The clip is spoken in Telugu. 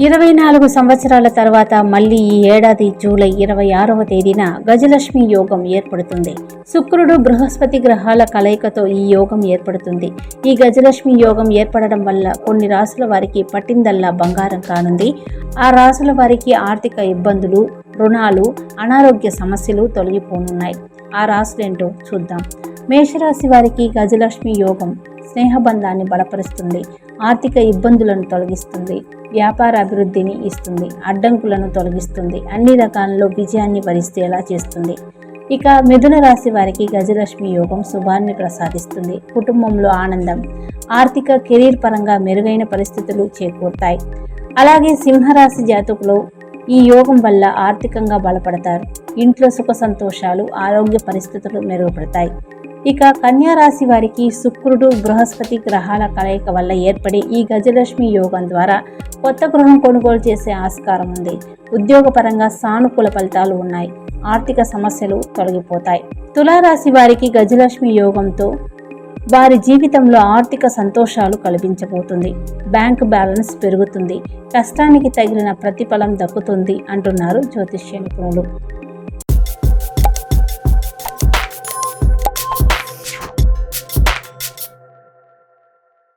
24 సంవత్సరాల తర్వాత మళ్లీ ఈ ఏడాది జూలై 26వ తేదీన గజలక్ష్మి యోగం ఏర్పడుతుంది. శుక్రుడు బృహస్పతి గ్రహాల కలయికతో ఈ యోగం ఏర్పడుతుంది. ఈ గజలక్ష్మి యోగం ఏర్పడడం వల్ల కొన్ని రాసుల వారికి పట్టిందల్లా బంగారం కానుంది. ఆ రాసుల వారికి ఆర్థిక ఇబ్బందులు, రుణాలు, అనారోగ్య సమస్యలు తొలగిపోనున్నాయి. ఆ రాసులేంటో చూద్దాం. మేషరాశి వారికి గజలక్ష్మి యోగం స్నేహబంధాన్ని బలపరుస్తుంది, ఆర్థిక ఇబ్బందులను తొలగిస్తుంది, వ్యాపార అభివృద్ధిని ఇస్తుంది, అడ్డంకులను తొలగిస్తుంది, అన్ని రకాలలో విజయాన్ని వరిస్తేలా చేస్తుంది. ఇక మిథున రాశి వారికి గజలక్ష్మి యోగం శుభాన్ని ప్రసాదిస్తుంది. కుటుంబంలో ఆనందం, ఆర్థిక కెరీర్ పరంగా మెరుగైన పరిస్థితులు చేకూరుతాయి. అలాగే సింహరాశి జాతకులు ఈ యోగం వల్ల ఆర్థికంగా బలపడతారు. ఇంట్లో సుఖ సంతోషాలు, ఆరోగ్య పరిస్థితులు మెరుగుపడతాయి. ఇక కన్యా రాశి వారికి శుక్రుడు బృహస్పతి గ్రహాల కలయిక వల్ల ఏర్పడే ఈ గజలక్ష్మి యోగం ద్వారా కొత్త గృహం కొనుగోలు చేసే ఆస్కారం ఉంది. ఉద్యోగపరంగా సానుకూల ఫలితాలు ఉన్నాయి. ఆర్థిక సమస్యలు తొలగిపోతాయి. తులారాశి వారికి గజలక్ష్మి యోగంతో వారి జీవితంలో ఆర్థిక సంతోషాలు కల్పించబోతుంది. బ్యాంకు బ్యాలెన్స్ పెరుగుతుంది. కష్టానికి తగిలిన ప్రతిఫలం దక్కుతుంది అంటున్నారు జ్యోతిష్య నిపుణులు.